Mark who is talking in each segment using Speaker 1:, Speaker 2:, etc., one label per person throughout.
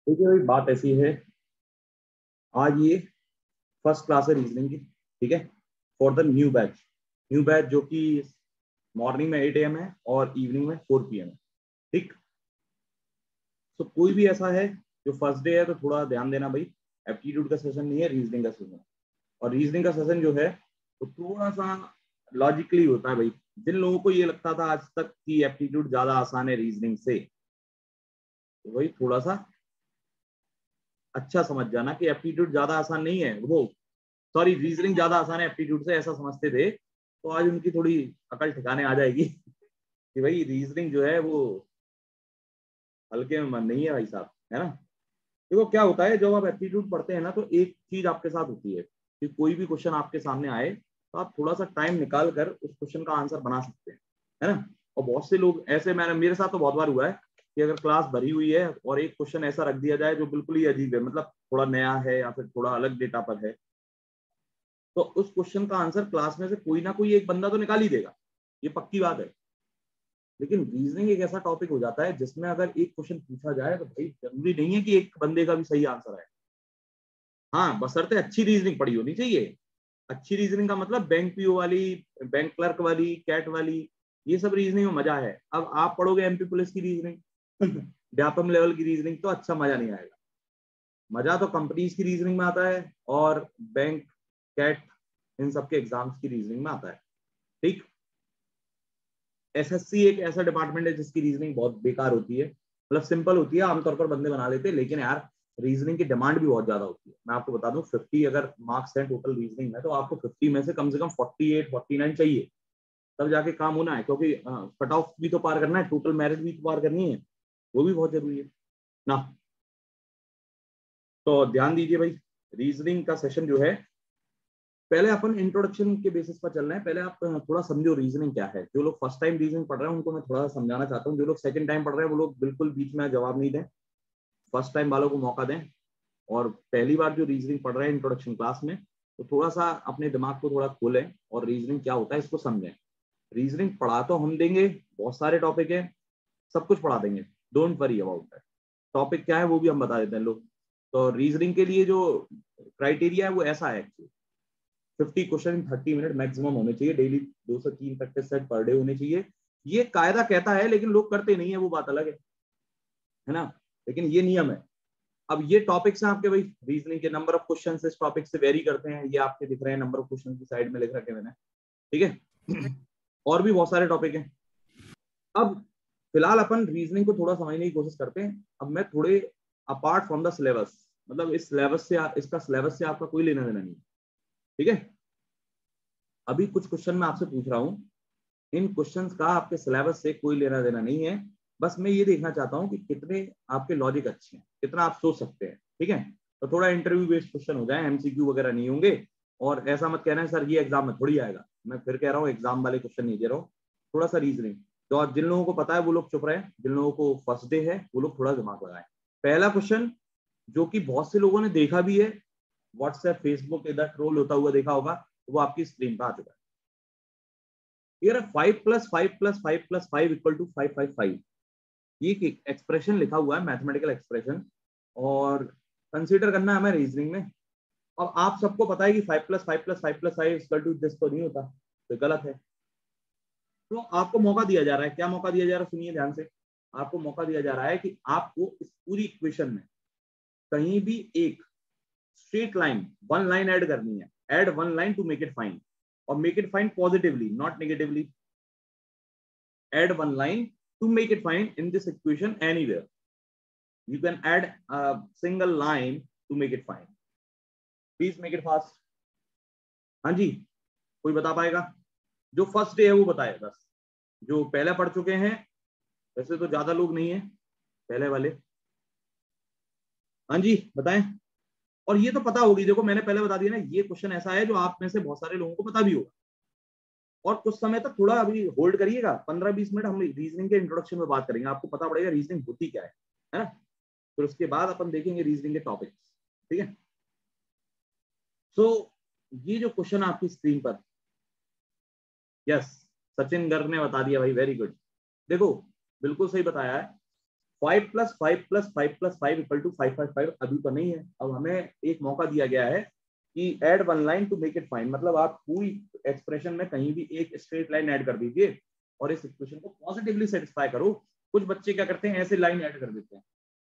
Speaker 1: देखिए भाई, बात ऐसी है। आज ये फर्स्ट क्लास है रीजनिंग की। ठीक है, फॉर द न्यू बैच जो कि मॉर्निंग में 8 AM है और इवनिंग में 4 PM है। ठीक। तो कोई भी ऐसा है जो फर्स्ट डे है तो थोड़ा ध्यान देना भाई। एप्टीट्यूड का सेशन नहीं है, रीजनिंग का सेशन है। और रीजनिंग का सेशन जो है तो थोड़ा सा लॉजिकली होता है भाई। जिन लोगों को ये लगता था आज तक कि एप्टीट्यूड ज्यादा आसान है रीजनिंग से, तो भाई थोड़ा सा अच्छा समझ जाना कि एप्टीट्यूड ज्यादा आसान नहीं है। वो सॉरी, रीजनिंग ज्यादा आसान है एप्टीट्यूड से, ऐसा समझते थे तो आज उनकी थोड़ी अकल ठिकाने आ जाएगी कि भाई रीजनिंग जो है वो हल्के में मन नहीं है भाई साहब, है ना। देखो क्या होता है, जब आप एप्टीट्यूड पढ़ते हैं ना तो एक चीज आपके साथ होती है कि कोई भी क्वेश्चन आपके सामने आए तो आप थोड़ा सा टाइम निकाल कर उस क्वेश्चन का आंसर बना सकते हैं, है ना। और बहुत से लोग ऐसे, मैंने मेरे साथ तो बहुत बार हुआ है कि अगर क्लास भरी हुई है और एक क्वेश्चन ऐसा रख दिया जाए जो बिल्कुल ही अजीब है, मतलब थोड़ा नया है या फिर थोड़ा अलग डेटा पर है, तो उस क्वेश्चन का आंसर क्लास में से कोई ना कोई एक बंदा तो निकाल ही देगा, ये पक्की बात है। लेकिन रीजनिंग एक ऐसा टॉपिक हो जाता है जिसमें अगर एक क्वेश्चन पूछा जाए तो भाई जरूरी नहीं है कि एक बंदे का भी सही आंसर है। हाँ, बशर्ते अच्छी रीजनिंग पढ़ी होनी चाहिए। अच्छी रीजनिंग का मतलब बैंक पीओ वाली, बैंक क्लर्क वाली, कैट वाली, ये सब रीजनिंग में मजा है। अब आप पढ़ोगे एमपी पुलिस की रीजनिंग व्यापम लेवल की रीजनिंग, तो अच्छा मजा नहीं आएगा। मजा तो कंपनीज की रीजनिंग में आता है और बैंक, कैट, इन सबके एग्जाम्स की रीजनिंग में आता है। ठीक। एसएससी एक ऐसा डिपार्टमेंट है जिसकी रीजनिंग बहुत बेकार होती है, मतलब सिंपल होती है, आमतौर पर बंदे बना लेते हैं, लेकिन यार रीजनिंग की डिमांड भी बहुत ज्यादा होती है। मैं आपको बता दूं, 50 अगर मार्क्स हैं टोटल रीजनिंग में तो आपको 50 में से कम 48 49 चाहिए, तब जाके काम होना है। क्योंकि कट ऑफ भी तो पार करना है, टोटल मेरिट भी तो पार करनी है, वो भी बहुत जरूरी है ना। तो ध्यान दीजिए भाई, रीजनिंग का सेशन जो है, पहले अपन इंट्रोडक्शन के बेसिस पर चल रहे हैं। पहले आप थोड़ा समझो रीजनिंग क्या है। जो लोग फर्स्ट टाइम रीजनिंग पढ़ रहे हैं उनको मैं थोड़ा सा समझाना चाहता हूँ। जो लोग सेकंड टाइम पढ़ रहे हैं वो लोग बिल्कुल बीच में जवाब नहीं दें, फर्स्ट टाइम वालों को मौका दें। और पहली बार जो रीजनिंग पढ़ रहे हैं इंट्रोडक्शन क्लास में, तो थोड़ा सा अपने दिमाग को थोड़ा खोलें और रीजनिंग क्या होता है इसको समझें। रीजनिंग पढ़ा तो हम देंगे, बहुत सारे टॉपिक है, सब कुछ पढ़ा देंगे, don't worry about that. Topic क्या है वो भी हम बता देते हैं लोग। तो रीजनिंग के लिए जो क्राइटेरिया है वो ऐसा है actually, 50 question in 30 minute maximum होने चाहिए डेली, 2 से 3 प्रैक्टिस सेट पर डे होने चाहिए। ये कायदा कहता है लेकिन लोग करते नहीं है, वो बात अलग है ना। लेकिन ये नियम है। अब ये टॉपिक्स हैं आपके भाई, रीजनिंग के नंबर ऑफ क्वेश्चन इस टॉपिक से वेरी करते हैं, ये आपके दिख रहे हैं नंबर ऑफ क्वेश्चन की साइड में लिख रखे मैंने। ठीक है और भी बहुत सारे टॉपिक हैं। अब फिलहाल अपन रीजनिंग को थोड़ा समझने की कोशिश करते हैं। अब मैं थोड़े अपार्ट फ्रॉम द सिलेबस, मतलब इस सिलेबस से इसका सिलेबस से आपका कोई लेना देना नहीं है। ठीक है, अभी कुछ क्वेश्चन मैं आपसे पूछ रहा हूँ, इन क्वेश्चंस का आपके सिलेबस से कोई लेना देना नहीं है। बस मैं ये देखना चाहता हूँ कि कितने आपके लॉजिक अच्छे हैं, कितना आप सोच सकते हैं। ठीक है, तो थोड़ा इंटरव्यू बेस्ड क्वेश्चन हो जाए, एमसीक्यू वगैरह नहीं होंगे। और ऐसा मत कहना है सर ये एग्जाम में थोड़ी आएगा, मैं फिर कह रहा हूँ एग्जाम वाले क्वेश्चन नहीं दे रहा हूँ। थोड़ा सा रीजनिंग, तो जिन लोगों को पता है वो लोग चुप रहे, जिन लोगों को फर्स्ट डे है वो लोग थोड़ा दिमाग लगाए। पहला क्वेश्चन जो कि बहुत से लोगों ने देखा भी है, व्हाट्सएप फेसबुक इधर ट्रोल होता हुआ देखा होगा, वो आपकी स्क्रीन पर आ चुका है। ये 5+5+5+5 = 555, ये एक्सप्रेशन लिखा हुआ है, मैथमेटिकल एक्सप्रेशन। और कंसीडर करना है हमें रीजनिंग में। अब आप सबको पता है कि 5+5+5+5 तो नहीं होता, तो गलत है। तो आपको मौका दिया जा रहा है, क्या मौका दिया जा रहा है, सुनिए ध्यान से। आपको मौका दिया जा रहा है कि आपको इस पूरी इक्वेशन में कहीं भी एक straight line, one line add करनी है। Add one line to make it fine, और make it fine positively not negatively. add one line to make it fine in this equation anywhere. You can add a single line to make it fine. Please make it fast. हाँ जी, कोई बता पाएगा? जो first day है वो बताए बस, जो पहले पढ़ चुके हैं। वैसे तो ज्यादा लोग नहीं है पहले वाले। हाँ जी बताएं। और ये तो पता होगी, देखो मैंने पहले बता दिया ना, ये क्वेश्चन ऐसा है जो आप में से बहुत सारे लोगों को पता भी होगा। और कुछ समय तक थोड़ा अभी होल्ड करिएगा, 15-20 मिनट हम रीजनिंग के इंट्रोडक्शन में बात करेंगे, आपको पता पड़ेगा रीजनिंग होती क्या है ना। फिर उसके बाद अपन देखेंगे रीजनिंग के टॉपिक्स। ठीक है, सो ये जो क्वेश्चन आपकी स्क्रीन पर, यस, सचिन गर्ग ने बता दिया भाई, वेरी गुड। देखो बिल्कुल सही बताया है। 5 + 5 + 5 + 5 = 555 अभी तो नहीं है। अब हमें एक मौका दिया गया है कि add one line to make it fine, मतलब आप पूरी एक्सप्रेशन में कहीं भी एक स्ट्रेट लाइन ऐड कर दीजिए और इस इक्वेशन को पॉजिटिवली सेटिस्फाई करो। कुछ बच्चे क्या करते हैं, ऐसे लाइन ऐड कर देते हैं,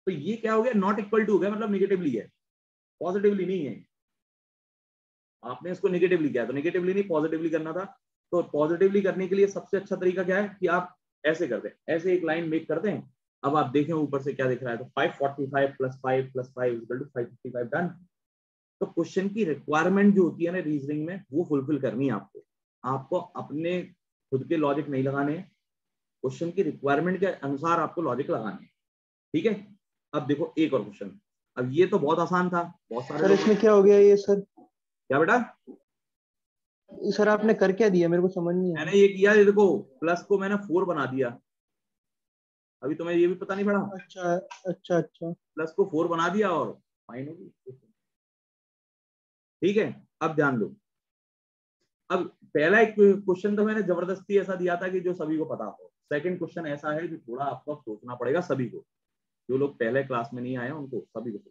Speaker 1: तो ये क्या हो गया, नॉट इक्वल टू हो गया, मतलब निगेटिवली है, पॉजिटिवली नहीं है। आपने इसको निगेटिवली किया, तो निगेटिवली नहीं पॉजिटिवली करना था। तो पॉजिटिवली करने के लिए सबसे अच्छा तरीका क्या है कि आप ऐसे कर दें, ऐसे एक लाइन मेक कर दें। अब आप देखें ऊपर से क्या दिख रहा है, तो 545 + 5 + 5 = 555 डन। तो क्वेश्चन की रिक्वायरमेंट जो होती है ना रीजनिंग में, वो फुलफिल करनी है आपको। आपको अपने खुद के लॉजिक नहीं लगाने हैं, क्वेश्चन की रिक्वायरमेंट के अनुसार आपको लॉजिक लगाने हैं। ठीक है, अब देखो एक और क्वेश्चन। अब ये तो बहुत आसान था, बहुत सारे
Speaker 2: सर
Speaker 1: लोग।
Speaker 2: इसमें क्या हो गया ये सर?
Speaker 1: क्या बेटा?
Speaker 2: सर आपने कर क्या दिया, मेरे को समझ नहीं आया।
Speaker 1: मैंने ये किया, ये देखो प्लस को मैंने 4 बना दिया। अभी तुम्हें ये भी पता नहीं पड़ा,
Speaker 2: अच्छा अच्छा अच्छा।
Speaker 1: प्लस को 4 बना दिया और फाइन होगी। ठीक है, अब ध्यान दो। अब पहला एक क्वेश्चन तो मैंने जबरदस्ती ऐसा दिया था कि जो सभी को पता हो। सेकंड क्वेश्चन ऐसा है जो थोड़ा आपको सोचना पड़ेगा सभी को, जो लोग पहले क्लास में नहीं आए उनको सभी को।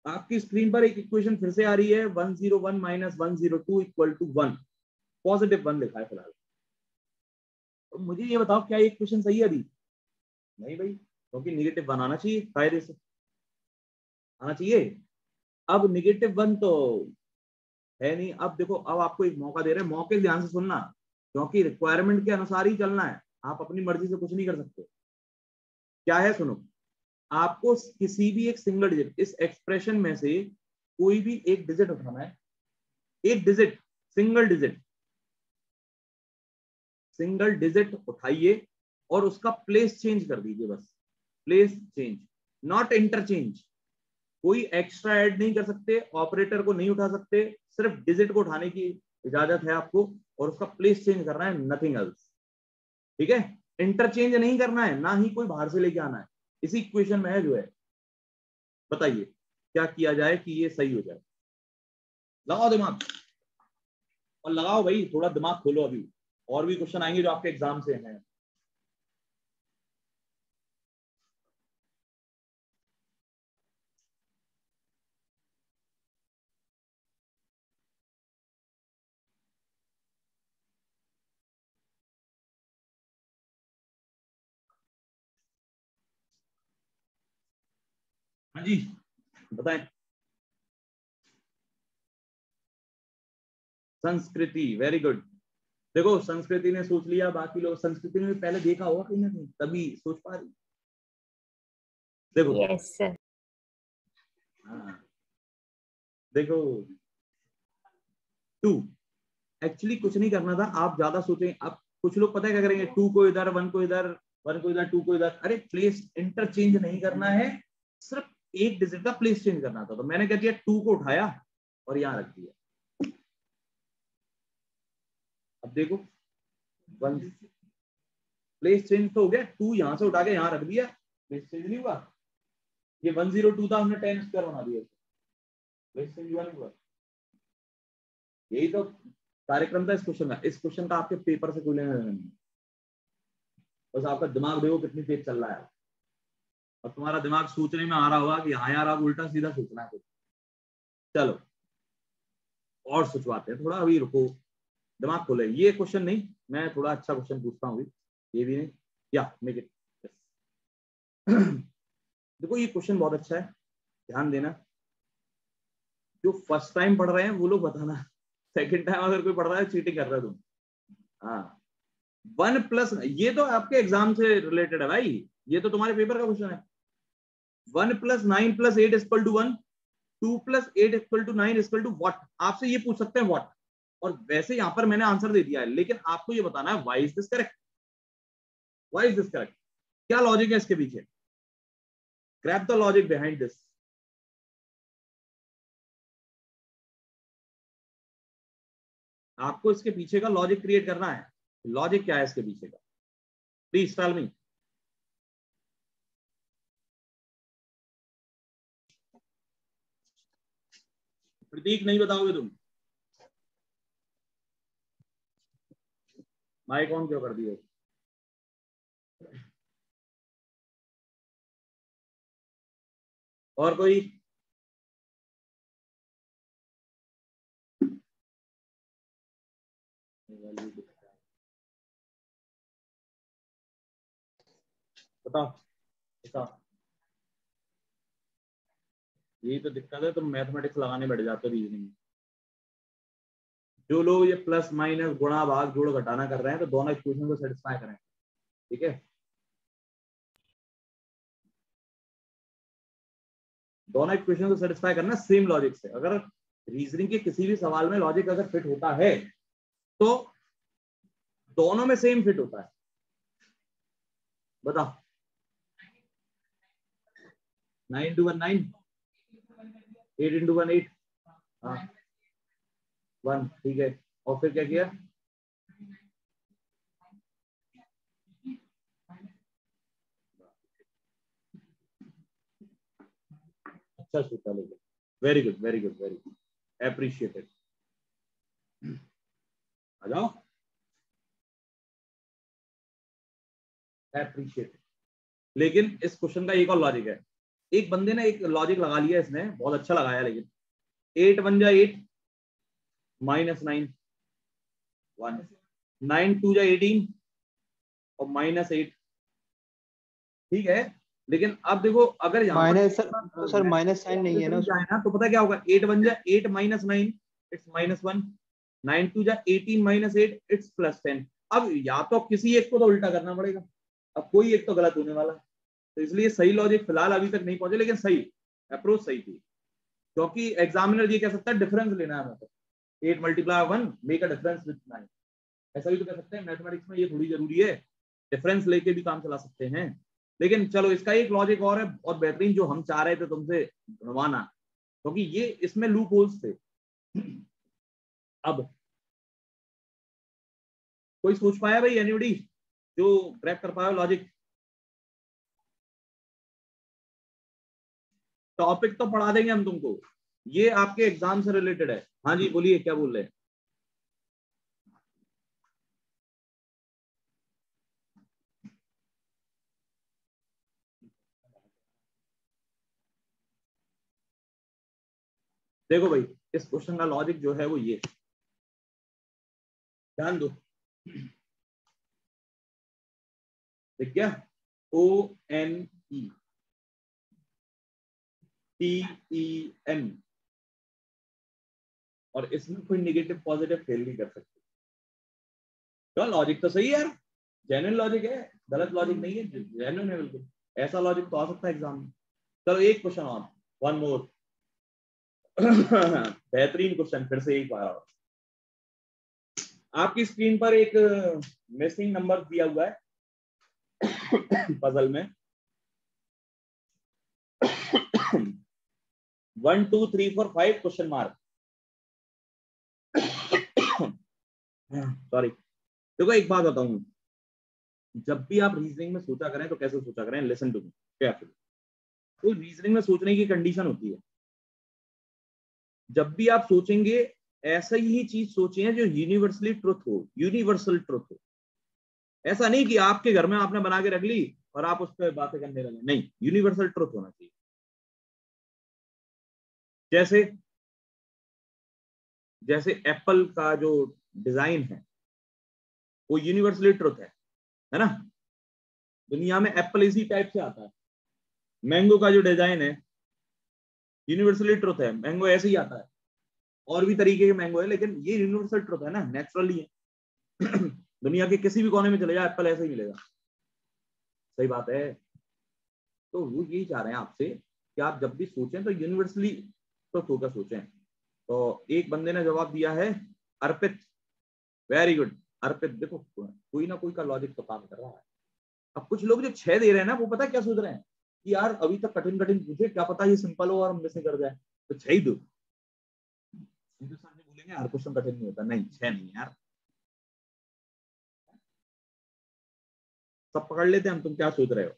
Speaker 1: आपकी स्क्रीन पर एक इक्वेशन फिर से आ रही है, 101 - 102 = 1, पॉजिटिव 1 लिखा है फिलहाल। तो मुझे ये बताओ क्या ये इक्वेशन सही है अभी? नहीं भाई, क्योंकि निगेटिव बनाना चाहिए, कायदे से आना चाहिए। अब -1 तो है नहीं। अब देखो, अब आपको एक मौका दे रहे हैं, मौके ध्यान से सुनना, क्योंकि रिक्वायरमेंट के अनुसार ही चलना है, आप अपनी मर्जी से कुछ नहीं कर सकते। क्या है सुनो, आपको किसी भी एक सिंगल डिजिट इस एक्सप्रेशन में से कोई भी एक डिजिट उठाना है, एक digit, single digit, single digit उठाइए और उसका प्लेस चेंज कर दीजिए, बस प्लेस चेंज, नॉट इंटरचेंज। कोई एक्स्ट्रा ऐड नहीं कर सकते, ऑपरेटर को नहीं उठा सकते, सिर्फ डिजिट को उठाने की इजाजत है आपको और उसका प्लेस चेंज करना है, नथिंग एल्स। ठीक है, इंटरचेंज नहीं करना है, ना ही कोई बाहर से लेके आना है, इसी इक्वेशन में है जो है। बताइए क्या किया जाए कि ये सही हो जाए? लगाओ दिमाग और लगाओ भाई, थोड़ा दिमाग खोलो, अभी और भी क्वेश्चन आएंगे जो आपके एग्जाम से हैं। हाँ जी, बताएं। संस्कृति, वेरी गुड। देखो संस्कृति ने सोच लिया, बाकी लोग संस्कृति ने भी पहले देखा होगा कहीं ना कहीं, तभी सोच पा रही। देखो
Speaker 3: यस सर।
Speaker 1: हाँ, देखो 2, एक्चुअली कुछ नहीं करना था, आप ज्यादा सोचें। अब कुछ लोग पता है क्या करेंगे, 2 को इधर, 1 को इधर, 1 को इधर, 2 को इधर। अरे प्लेस इंटरचेंज नहीं करना है, सिर्फ एक डिजिट का प्लेस चेंज करना था। तो मैंने क्या किया, 2 को उठाया और यहां रख दिया। अब देखो 1 प्लेस चेंज तो हो गया, 2 यहां से उठा के यहां रख दिया, प्लेस चेंज नहीं हुआ। ये 102 था, हमने 10 स्क्वायर बना दिया, प्लेस चेंज हुआ नहीं हुआ। यही तो कार्यक्रम था इस क्वेश्चन का। इस क्वेश्चन का आपके पेपर से कोई लेना देना नहीं, बस आपका दिमाग देखो कितनी तेज चल रहा है। और तुम्हारा दिमाग सोचने में आ रहा होगा कि हाँ यार आप उल्टा सीधा सोचना है कुछ। चलो और सोचवाते हैं थोड़ा, अभी रुको, दिमाग खोले। ये क्वेश्चन नहीं, मैं थोड़ा अच्छा क्वेश्चन पूछता हूँ अभी, ये भी नहीं, या मेक इट। देखो ये क्वेश्चन बहुत अच्छा है, ध्यान देना। जो फर्स्ट टाइम पढ़ रहे हैं वो लोग बताना, सेकंड टाइम अगर कोई पढ़ रहा है चीटिंग कर रहा है तुम। हाँ, 1 + ये तो आपके एग्जाम से रिलेटेड है भाई, ये तो तुम्हारे पेपर का क्वेश्चन है। 1 + 9 + 8 = 1, 2 + 8 = 9 = व्हाट। आपसे ये पूछ सकते हैं व्हाट, और वैसे यहां पर मैंने आंसर दे दिया है, लेकिन आपको ये बताना है why is this correct, why is this correct, क्या लॉजिक है इसके पीछे, grab the logic behind this. आपको इसके पीछे का लॉजिक क्रिएट करना है, लॉजिक क्या है इसके पीछे का, प्लीज टेल मी। प्रतीक नहीं बताओगे तुम? माइक ऑन क्यों कर दिए? और कोई? बताओ बताओ। यही तो दिक्कत है, तुम मैथमेटिक्स लगाने बैठ जाते हो रीजनिंग में। जो लोग ये प्लस माइनस गुणा भाग जोड़ घटाना कर रहे हैं तो दोनों इक्वेशन को सेटिस्फाई करें, ठीक है। दोनों इक्वेशन को सेटिस्फाई करना सेम लॉजिक से। अगर रीजनिंग के किसी भी सवाल में लॉजिक अगर फिट होता है तो दोनों में सेम फिट होता है। बताओ। 9 into 1 9, 8 into 1 8, हाँ 1, ठीक है। और फिर क्या किया? अच्छा सोचा, लेकिन very good very good very good, appreciated. आ जाओ, एप्रिशिएटेड। लेकिन इस क्वेश्चन का एक और लॉजिक है। एक बंदे ने एक लॉजिक लगा लिया, इसने बहुत अच्छा लगाया, लेकिन 8 1 जा 8 -9 1, 9 2 जा 18 और -8, ठीक है। लेकिन अब देखो, अगर यहाँ
Speaker 2: माइनस सर, तो सर माइनस साइन नहीं है ना
Speaker 1: पर
Speaker 2: उसमें।
Speaker 1: जाए ना तो पता क्या होगा? 8 1 जा 8 -9, इट्स -1, 9 2 जा 18 -8, इट्स +10। अब या तो किसी एक को तो उल्टा करना पड़ेगा, अब कोई एक तो गलत होने वाला है। तो इसलिए सही लॉजिक फिलहाल अभी तक नहीं पहुंचे, लेकिन सही अप्रोच सही थी। क्योंकि एग्जामिनर ये कह सकता है डिफरेंस लेना है, मतलब 8 × 1 मेक अ डिफरेंस विद 9, ऐसा भी तो कह सकते हैं। मैथमेटिक्स में ये थोड़ी जरूरी है, डिफरेंस लेके भी काम चला सकते हैं। लेकिन चलो, इसका एक लॉजिक और है और बेहतरीन, जो हम चाह रहे थे तुमसे ढूंढवाना, क्योंकि ये इसमें लूप होल्स थे। अब कोई सोच पाया भाई, एनीबॉडी जो क्रैक कर पाया लॉजिक? टॉपिक तो पढ़ा देंगे हम तुमको, ये आपके एग्जाम से रिलेटेड है। हाँ जी बोलिए, क्या बोल रहे हैं? देखो भाई, इस क्वेश्चन का लॉजिक जो है वो ये, ध्यान दो। ठीक है, ONETEN, और इसमें कोई निगेटिव पॉजिटिव फेल नहीं कर सकते। तो लॉजिक तो सही है यार, जेन्युइन लॉजिक है, गलत लॉजिक नहीं है, जेन्युइन है बिल्कुल। ऐसा लॉजिक तो आ सकता है एग्जाम में। चलो एक क्वेश्चन और, वन मोर। बेहतरीन क्वेश्चन, फिर से एक बार। आपकी स्क्रीन पर एक मिसिंग नंबर दिया हुआ है पजल में। 1 2 3 4 5 क्वेश्चन मार्क। सॉरी। देखो एक बात बताऊं, जब भी आप रीजनिंग में सोचा करें तो कैसे सोचा करें, लिसन टू मी केयरफुली। तो रीजनिंग में सोचने की कंडीशन होती है, जब भी आप सोचेंगे ऐसा ही चीज सोचिए जो यूनिवर्सली ट्रुथ हो, यूनिवर्सल ट्रुथ हो। ऐसा नहीं कि आपके घर में आपने बना के रख ली और आप उस पर बातें करने लगे, नहीं, यूनिवर्सल ट्रुथ होना चाहिए। जैसे जैसे एप्पल का जो डिजाइन है वो यूनिवर्सली ट्रुथ है ना? दुनिया में एप्पल इसी टाइप से आता है। मैंगो का जो डिजाइन है यूनिवर्सली ट्रुथ है, मैंगो ऐसे ही आता है। और भी तरीके के मैंगो है, लेकिन ये यूनिवर्सल ट्रुथ है ना, नेचुरली है। दुनिया के किसी भी कोने में चले जाए एप्पल ऐसे ही मिलेगा। सही बात है। तो वो यही चाह रहे हैं आपसे कि आप जब भी सोचें तो यूनिवर्सली ट्रुथ होकर सोचें। तो एक बंदे ने जवाब दिया है, अर्पित, वेरी गुड। अर्पित, देखो कोई ना कोई का लॉजिक तो काम कर रहा है। अब कुछ लोग जो 6 दे रहे हैं ना, वो पता क्या सोच रहे हैं कि यार अभी तक कठिन कठिन पूछे, क्या पता ये सिंपल हो और हम मिस कर जाए, तो 6 ही दो। हिंदुस्तान बोलेंगे यार क्वेश्चन कठिन नहीं होता, नहीं 6 नहीं यार, सब पकड़ लेते हैं हम। तुम क्या सोच रहे हो?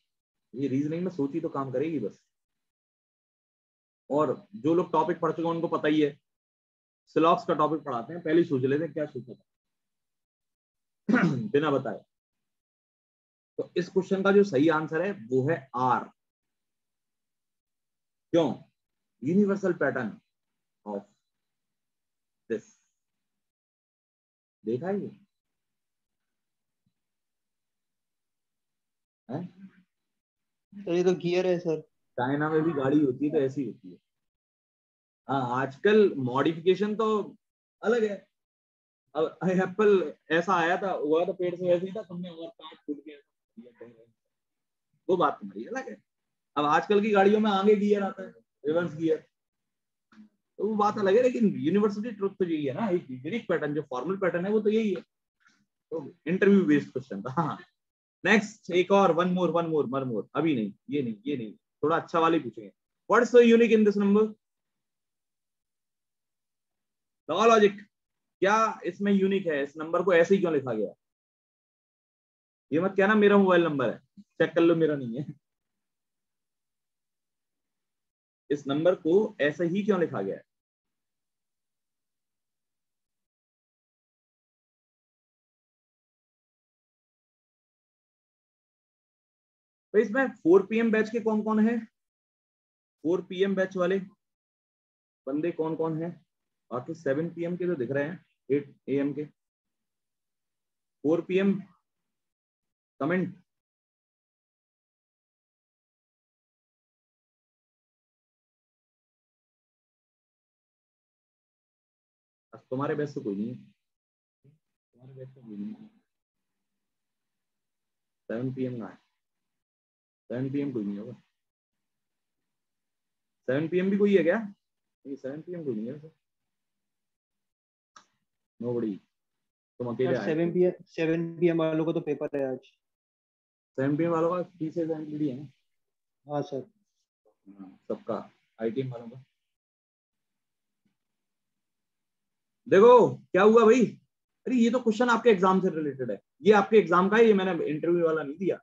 Speaker 1: ये रीजनिंग में सोची तो काम करेगी बस। और जो लोग टॉपिक पढ़ चुके हैं उनको पता ही है, सिलॉक्स का टॉपिक पढ़ाते हैं, पहले ही सोच लेते हैं क्या सोचा था बिना बताए। तो इस क्वेश्चन का जो सही आंसर है वो है आर। क्यों? यूनिवर्सल पैटर्न ऑफ दिस, देखा है ये है?
Speaker 2: सर ये तो गियर है सर।
Speaker 1: चाइना में भी गाड़ी होती है तो ऐसी होती है। हाँ, आजकल मॉडिफिकेशन तो अलग है। अब एप्पल ऐसा आया था, हुआ तो पेड़ से वैसे ही था, तुमने और काट फूट के ऐसा कर दिया, वो बात तुम्हारी अलग है। अब आजकल की गाड़ियों में आगे गियर आता है, रिवर्स गियर, तो वो बात अलग है। लेकिन यूनिवर्सिटी ट्रुथ तो यही है ना, एक यूनिक पैटर्न, जो फॉर्मल पैटर्न है वो तो यही है। तो इंटरव्यू बेस्ड क्वेश्चन था। हाँ, नेक्स्ट एक और, वन मोर, अभी नहीं, ये नहीं, थोड़ा अच्छा वाले पूछेंगे। What's so unique in this number? Logic, क्या इसमें यूनिक है? इस नंबर को ऐसे ही क्यों लिखा गया? ये मत कहना मेरा मोबाइल नंबर है, चेक कर लो, मेरा नहीं है। इस नंबर को ऐसे ही क्यों लिखा गया है? तो इसमें 4 PM बैच के कौन कौन है? 4 PM बैच वाले बंदे कौन कौन है? बाकी 7 PM के तो दिख रहे हैं, 8 AM के। 4 PM कमेंट। तुम्हारे बैच से कोई नहीं है, तुम्हारे बैच से कोई नहीं है। 7 PM का है, 7 PM कोई नहीं होगा। 7 PM भी कोई है क्या? नहीं, 7 PM कोई नहीं है। नोबडी, तुम
Speaker 2: सर
Speaker 1: अकेले आए थे।
Speaker 2: 7 PM वालों को तो पेपर है आज।
Speaker 1: 7 PM वालों का पीछे एंट्री है ना?
Speaker 2: हाँ सर।
Speaker 1: हाँ, सबका, IT वालों का। देखो क्या हुआ भाई, अरे ये तो क्वेश्चन आपके एग्जाम से रिलेटेड है, ये आपके एग्जाम का है, ये मैंने इंटरव्यू वाला नहीं दिया।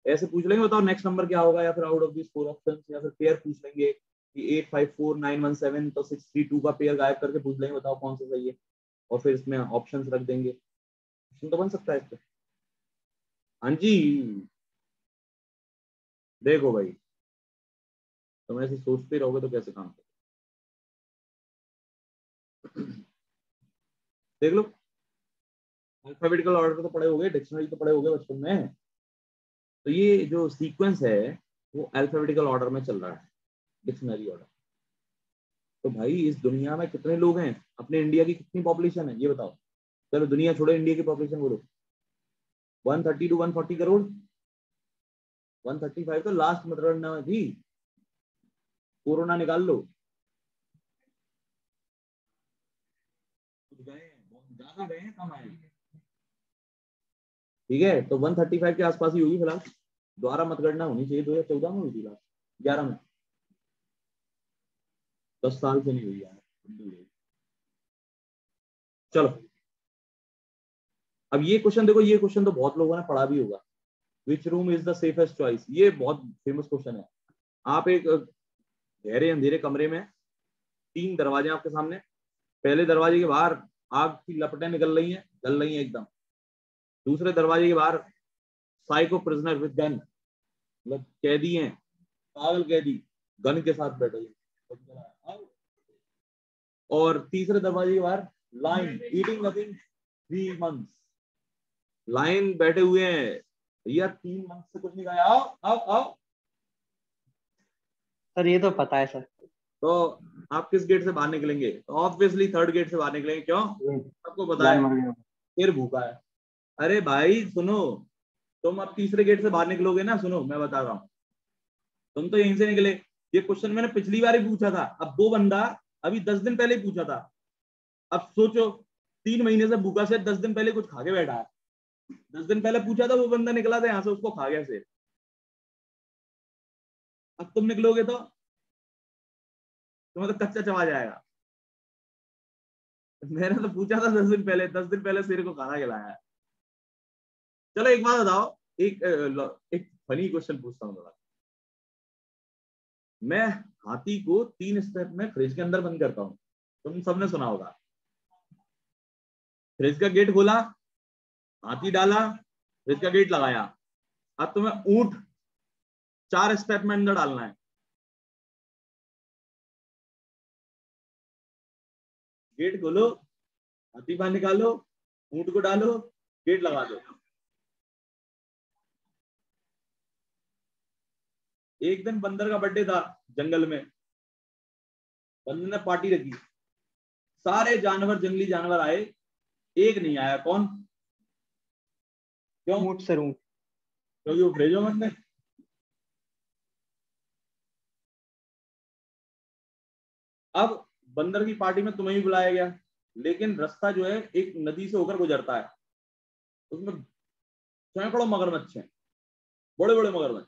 Speaker 1: ऐसे पूछ लेंगे, बताओ नेक्स्ट नंबर क्या होगा, या फिर आउट ऑफ दिस 4 ऑप्शंस, या फिर पेयर पूछ लेंगे कि 854917, तो 632 का पेयर गायब करके पूछ लेंगे, बताओ कौन सा सही है, और फिर इसमें ऑप्शंस रख देंगे। क्वेश्चन तो बन सकता है इससे। हाँ जी, देखो भाई, तुम ऐसे सोचते रहोगे तो कैसे काम करोगे? देख लो, अल्फाबेटिकल ऑर्डर तो पढ़े होगे, डिक्शनरी तो पढ़े होगे बचपन में। तो ये जो सीक्वेंस है वो अल्फाबेटिकल ऑर्डर में चल रहा है, डिक्शनरी ऑर्डर। तो भाई इस दुनिया में कितने लोग हैं? अपने इंडिया की कितनी पॉपुलेशन है ये बताओ? चलो दुनिया छोड़ो, इंडिया की पॉपुलेशन बोलो। 130 to 140 करोड़। 135 तो लास्ट मतगणना में थी, कोरोना निकाल लो। गए हैं, बहुत ज्यादा गए हैं, कम आए हैं। ठीक है, तो 135 के आसपास ही होगी फिलहाल। दोबारा मतगणना होनी चाहिए, 2014 में हुई थी लास्ट, 11 में। 10 साल से नहीं हुई यार। चलो, अब ये क्वेश्चन देखो, ये क्वेश्चन तो बहुत लोगों ने पढ़ा भी होगा। Which room is the safest choice, ये बहुत फेमस क्वेश्चन है। आप एक गहरे अंधेरे कमरे में, 3 दरवाजे आपके सामने, पहले दरवाजे के बाहर आग की लपटें निकल रही हैं, जल रही हैं एकदम। दूसरे दरवाजे के बाहर साइको प्रिजनर विद गन, मतलब कैदी हैं, पागल कैदी, गन के साथ बैठे हैं। और तीसरे दरवाजे के बाहर line eating nothing 3 months, line बैठे हुए हैं भैया, 3 मंथ से कुछ नहीं खाया, आओ आओ आओ।
Speaker 2: सर ये तो पता है सर।
Speaker 1: तो आप किस गेट से बाहर निकलेंगे? तो ऑब्वियसली थर्ड गेट से बाहर निकलेंगे, क्यों? सबको पता
Speaker 2: जान
Speaker 1: है
Speaker 2: मर गया।
Speaker 1: फिर भूखा है। अरे भाई सुनो, तुम अब तीसरे गेट से बाहर निकलोगे ना, सुनो मैं बता रहा हूँ, तुम तो यहीं से निकले। ये क्वेश्चन मैंने पिछली बार ही पूछा था, अब वो बंदा अभी 10 दिन पहले ही पूछा था। अब सोचो, 3 महीने से भूखा से 10 दिन पहले कुछ खा के बैठा है। 10 दिन पहले पूछा था वो बंदा, निकला था यहाँ से, उसको खा गया से। अब तुम निकलोगे तो तुम्हें तो कच्चा चबा जाएगा। मैंने तो पूछा था 10 दिन पहले, 10 दिन पहले सिर को खाना खिलाया है। चलो एक बात बताओ, एक फनी क्वेश्चन पूछता हूँ थोड़ा। मैं हाथी को 3 स्टेप में फ्रिज के अंदर बंद करता हूँ, तुम सबने सुना होगा। फ्रिज का गेट खोला, हाथी डाला, फ्रिज का गेट लगाया। अब तुम्हें ऊंट 4 स्टेप में अंदर डालना है, गेट खोलो, हाथी बाहर निकालो, ऊंट को डालो, गेट लगा दो। एक दिन बंदर का बर्थडे था जंगल में, बंदर ने पार्टी रखी, सारे जानवर, जंगली जानवर आए, एक नहीं आया। कौन? क्यों?
Speaker 2: ऊंट सर, ऊंट।
Speaker 1: क्योंकि वो भेजो मत ने। अब बंदर की पार्टी में तुम्हें भी बुलाया गया, लेकिन रास्ता जो है एक नदी से होकर गुजरता है, उसमें सैकड़ों मगरमच्छ हैं, बड़े बड़े मगरमच्छ।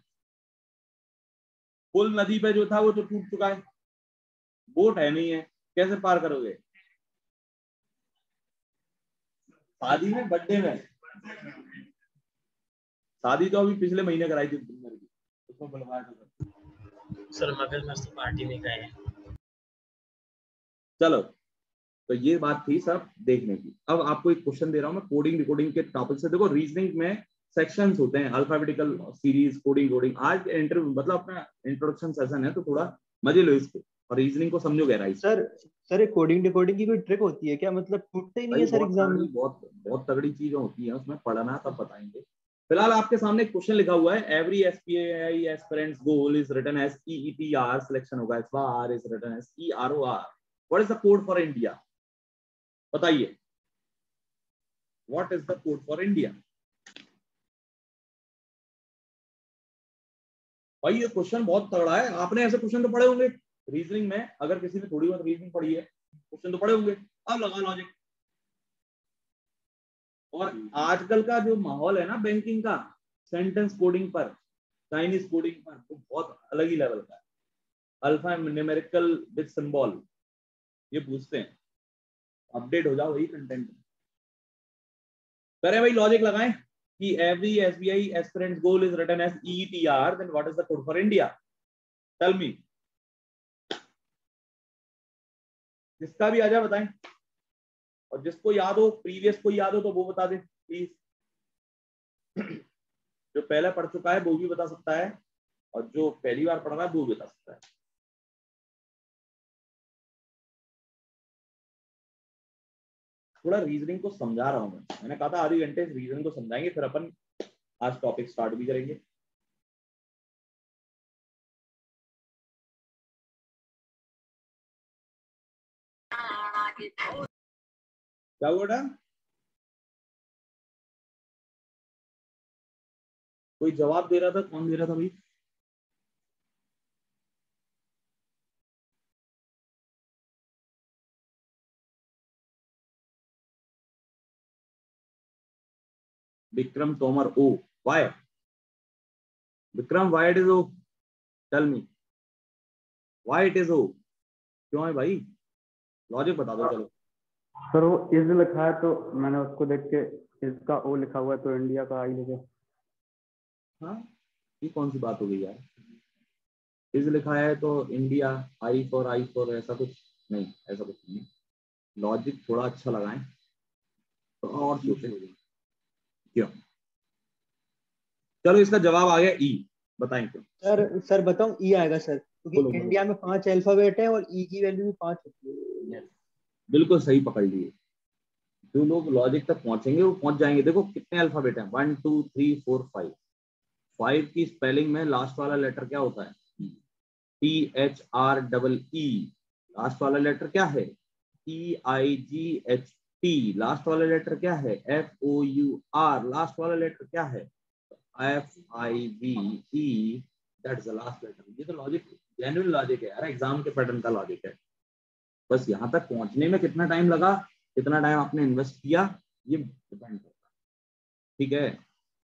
Speaker 1: पुल नदी पे जो था वो तो टूट चुका है, बोट है नहीं है, कैसे पार करोगे? शादी में, बर्थडे में, शादी तो अभी पिछले महीने कराई थी बंदर की, उसको बुलवाया था
Speaker 3: सर। मगरमच्छ तो पार्टी में गए हैं।
Speaker 1: चलो, तो ये बात थी सब देखने की। अब आपको एक क्वेश्चन दे रहा हूं मैं कोडिंग रिकॉर्डिंग के टॉपिक से। देखो रीजनिंग में सेक्शंस होते हैं, अल्फाबेटिकल सीरीज, कोडिंग कोडिंग। आज इंटरव्यू मतलब अपना इंट्रोडक्शन सेशन है, तो थोड़ा मजे लो इसको और रीजनिंग को समझो गहराई से।
Speaker 2: सर सर ये कोडिंग डिकोडिंग की कोई ट्रिक होती है क्या? मतलब टूटते ही नहीं
Speaker 1: भाई
Speaker 2: है सर
Speaker 1: बहुत
Speaker 2: एग्जाम
Speaker 1: तगड़ी,
Speaker 2: में?
Speaker 1: बहुत बहुत तगड़ी चीजें होती है उसमें, पढ़ना तब बताएंगे। फिलहाल आपके सामने एक क्वेश्चन लिखा हुआ है, every SPI aspirants goal is written as EETR, selection होगा इस बार, is written as EROR, what is the code for India? बताइए, what is the code for India? भाई ये क्वेश्चन बहुत तगड़ा है, आपने ऐसे क्वेश्चन तो पढ़े होंगे रीजनिंग में, अगर किसी ने थोड़ी बहुत रीजनिंग पढ़ी है, क्वेश्चन तो पढ़े होंगे। अब लगा लॉजिक। और आजकल का जो माहौल है ना बैंकिंग का, सेंटेंस कोडिंग पर, चाइनीज कोडिंग पर, वो बहुत अलग ही लेवल का है। अल्फा न्यूमेरिकल विद सिंबल ये पूछते हैं, अपडेट हो जाओ वही कंटेंट। करें भाई, लॉजिक लगाएं कि every SBI aspirants goal is written as EETR, then what is the code for India? Tell me. जिसका भी आ जाए बताएं, और जिसको याद हो, प्रीवियस को याद हो तो वो बता दे प्लीज। जो पहले पढ़ चुका है वो भी बता सकता है, और जो पहली बार पढ़ रहा है वो भी बता सकता है। थोड़ा रीजनिंग को समझा रहा हूं मैंने कहा था आधे घंटे रीजनिंग को समझाएंगे, फिर अपन आज टॉपिक स्टार्ट भी करेंगे। क्या हुआ? कोई जवाब दे रहा था, कौन दे रहा था भाई? Vikram Tomar, O why? Vikram why it is O? Tell me why it is O, क्यों है भाई? लॉजिक बता दो चलो।
Speaker 4: सर वो इज लिखा है तो मैंने उसको देख के इज का ओ लिखा हुआ है तो इंडिया का आई लिखे।
Speaker 1: हाँ, ये कौन सी बात हो गई यार? इज लिखा है तो इंडिया, आई फॉर ऐसा कुछ नहीं, ऐसा कुछ नहीं। लॉजिक थोड़ा अच्छा लगाएं तो और सोचेंगे क्यों। चलो इसका जवाब आ गया ई, बताएं क्यों।
Speaker 2: सर बताऊं, ई आएगा सर,
Speaker 1: बोलो
Speaker 2: क्योंकि
Speaker 1: बोलो।
Speaker 2: इंडिया में 5 अल्फाबेट है और ई की वैल्यू भी 5 होती है।
Speaker 1: बिल्कुल सही पकड़ लिए। जो लोग लॉजिक तक पहुंचेंगे वो पहुंच जाएंगे। देखो कितने अल्फाबेट हैं, 1 2 3 4 5। 5 की स्पेलिंग में लास्ट वाला लेटर क्या होता है? THREE। लास्ट वाला लेटर क्या है? EIGHT। लास्ट वाला लेटर क्या है? FOUR। लास्ट वाला लेटर क्या है? FIVE। That's the last letter. ये तो लॉजिक, जेन्युइन लॉजिक है यार, एग्जाम के पैटर्न का लॉजिक है। बस यहाँ तक पहुंचने में कितना टाइम लगा, कितना टाइम आपने इन्वेस्ट किया, ये डिपेंड करता है। ठीक है,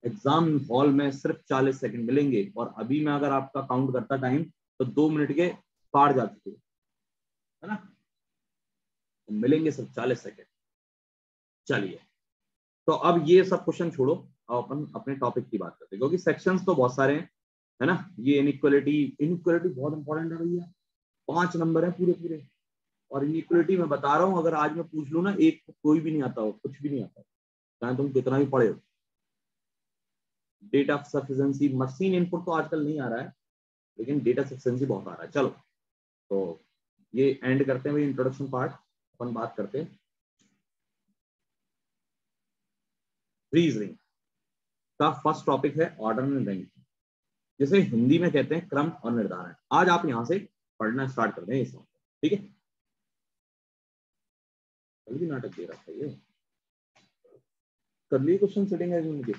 Speaker 1: एग्जाम हॉल में सिर्फ 40 सेकंड मिलेंगे, और अभी मैं अगर आपका काउंट करता टाइम तो 2 मिनट के पार जा चुके है ना, तो मिलेंगे सिर्फ 40 सेकंड। चलिए, तो अब ये सब क्वेश्चन छोड़ो, अब अपन अपने टॉपिक की बात करते हैं, क्योंकि सेक्शंस तो बहुत सारे हैं, है ना। ये इनइक्वालिटी, इनइक्वालिटी बहुत इंपॉर्टेंट है भैया, 5 नंबर है पूरे पूरे। और इनइक्वालिटी मैं बता रहा हूँ, अगर आज मैं पूछ लूँ ना, एक तो कोई भी नहीं आता हो, कुछ भी नहीं आता, चाहे तुम कितना भी पढ़े हो। डेटा सफिशिएंसी, मशीन इनपुट तो आजकल नहीं आ रहा है, लेकिन डेटा सफिशिएंसी बहुत आ रहा है। चलो, तो ये एंड करते हैं भाई इंट्रोडक्शन पार्ट, अपन बात करते हैं रीजनिंग का। फर्स्ट टॉपिक है ऑर्डर एंड रैंक, जिसे हिंदी में कहते हैं क्रम और निर्धारण। आज आप यहां से पढ़ना स्टार्ट कर दें इस वक्त, ठीक है। कल भी नाटक दे रहा था ये, कर लिए क्वेश्चन सेटिंग है मुझे।